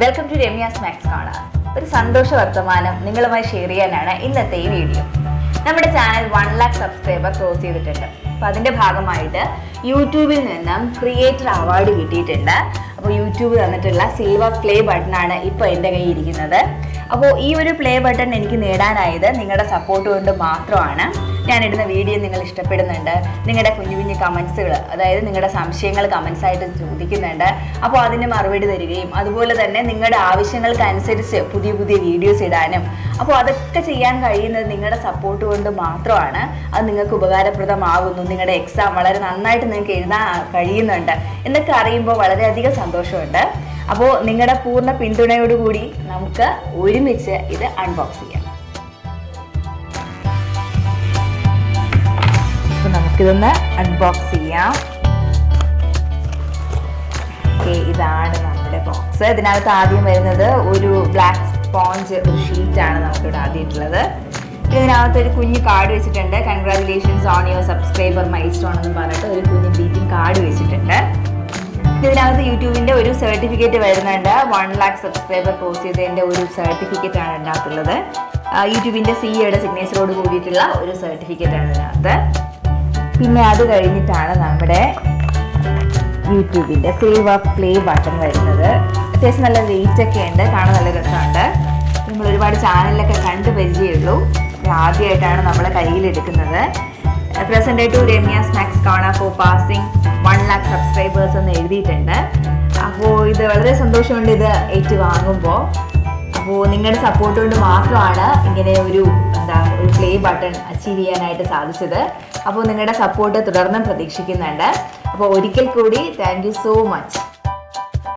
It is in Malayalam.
വെൽക്കം ടു രമ്യ സ്നാക്സ് കാണാം. ഒരു സന്തോഷ വർത്തമാനം നിങ്ങളുമായി ഷെയർ ചെയ്യാനാണ് ഇന്നത്തെ ഈ വീഡിയോ. നമ്മുടെ ചാനൽ 1 lakh സബ്സ്ക്രൈബർ ക്രോസ് ചെയ്തിട്ടുണ്ട്. അപ്പോൾ അതിൻ്റെ ഭാഗമായിട്ട് യൂട്യൂബിൽ നിന്നും ക്രിയേറ്റർ അവാർഡ് കിട്ടിയിട്ടുണ്ട്. അപ്പോൾ യൂട്യൂബ് തന്നിട്ടുള്ള സിൽവർ പ്ലേ ബട്ടണാണ് ഇപ്പോൾ എൻ്റെ കയ്യിൽ ഇരിക്കുന്നത്. അപ്പോൾ ഈ ഒരു പ്ലേ ബട്ടൺ എനിക്ക് നേടാനായത് നിങ്ങളുടെ സപ്പോർട്ട് കൊണ്ട് മാത്രമാണ്. ഞാനിടുന്ന വീഡിയോ നിങ്ങൾ ഇഷ്ടപ്പെടുന്നുണ്ട്, നിങ്ങളുടെ കുഞ്ഞു കുഞ്ഞു കമൻസുകൾ, അതായത് നിങ്ങളുടെ സംശയങ്ങൾ കമൻസായിട്ട് ചോദിക്കുന്നുണ്ട്. അപ്പോൾ അതിന് മറുപടി തരികയും അതുപോലെ തന്നെ നിങ്ങളുടെ ആവശ്യങ്ങൾക്കനുസരിച്ച് പുതിയ പുതിയ വീഡിയോസ് ഇടാനും, അപ്പോൾ അതൊക്കെ ചെയ്യാൻ കഴിയുന്നത് നിങ്ങളുടെ സപ്പോർട്ട് കൊണ്ട് മാത്രമാണ്. അത് നിങ്ങൾക്ക് ഉപകാരപ്രദമാകുന്നു, നിങ്ങളുടെ എക്സാം വളരെ നന്നായിട്ട് നിങ്ങൾക്ക് എഴുതാൻ കഴിയുന്നുണ്ട് എന്നൊക്കെ അറിയുമ്പോൾ വളരെയധികം സന്തോഷമുണ്ട്. അപ്പോൾ നിങ്ങളുടെ പൂർണ്ണ പിന്തുണയോടുകൂടി നമുക്ക് ഒരുമിച്ച് ഇത് അൺബോക്സ് ചെയ്യാം. അപ്പോൾ നമുക്കിതൊന്ന് അൺബോക്സ് ചെയ്യാം. ഓക്കെ, ഇതാണ് നമ്മുടെ ബോക്സ്. ഇതിനകത്ത് ആദ്യം വരുന്നത് ഒരു ബ്ലാക്ക് സ്പോഞ്ച് ഒരു ഷീറ്റാണ് നമുക്കിവിടെ ആദ്യമായിട്ടുള്ളത്. ഇതിനകത്ത് ഒരു കുഞ്ഞ് കാർഡ് വെച്ചിട്ടുണ്ട്. Congratulations on your subscriber milestone എന്ന് പറഞ്ഞിട്ട് ഒരു കുഞ്ഞ് ഗ്രീറ്റിംഗ് കാർഡ് വെച്ചിട്ടുണ്ട്. ഇതിനകത്ത് യൂട്യൂബിൻ്റെ ഒരു സർട്ടിഫിക്കറ്റ് വരുന്നുണ്ട്. 1 lakh സബ്സ്ക്രൈബർ ക്രോസ് ചെയ്തതിൻ്റെ ഒരു സർട്ടിഫിക്കറ്റ് ആണ് ഇതിനകത്തുള്ളത്. യൂട്യൂബിൻ്റെ സിഇഒയുടെ സിഗ്നേച്ചറോട് കൂടിയിട്ടുള്ള ഒരു സർട്ടിഫിക്കറ്റാണ് ഇതിനകത്ത്. പിന്നെ അത് കഴിഞ്ഞിട്ടാണ് നമ്മുടെ യൂട്യൂബിൻ്റെ സിൽവർ പ്ലേ ബട്ടൺ വരുന്നത്. അത്യാവശ്യം നല്ല വെയിറ്റ് ഒക്കെ ഉണ്ട്, കാണാൻ നല്ല രസമുണ്ട്. നമ്മൾ ഒരുപാട് ചാനലിലൊക്കെ കണ്ട് പരിചയമുള്ളൂ, ആദ്യമായിട്ടാണ് നമ്മളെ കയ്യിലെടുക്കുന്നത്. പ്രസന്റ് ടു രമ്യ സ്നാക്സ് കാണാ ഫോർ പാസിംഗ് 1 lakh സബ്സ്ക്രൈബേഴ്സ് എന്ന് എഴുതിയിട്ടുണ്ട്. അപ്പോൾ ഇത് വളരെ സന്തോഷമുണ്ട് ഇത് ഏറ്റുവാങ്ങുമ്പോൾ. അപ്പോൾ നിങ്ങളുടെ സപ്പോർട്ട് കൊണ്ട് മാത്രമാണ് ഇങ്ങനെ ഒരു പ്ലേ ബട്ടൺ അച്ചീവ് ചെയ്യാനായിട്ട് സാധിച്ചത്. അപ്പോൾ നിങ്ങളുടെ സപ്പോർട്ട് തുടർന്നും പ്രതീക്ഷിക്കുന്നുണ്ട്. അപ്പോൾ ഒരിക്കൽ കൂടി താങ്ക് യു സോ മച്ച്.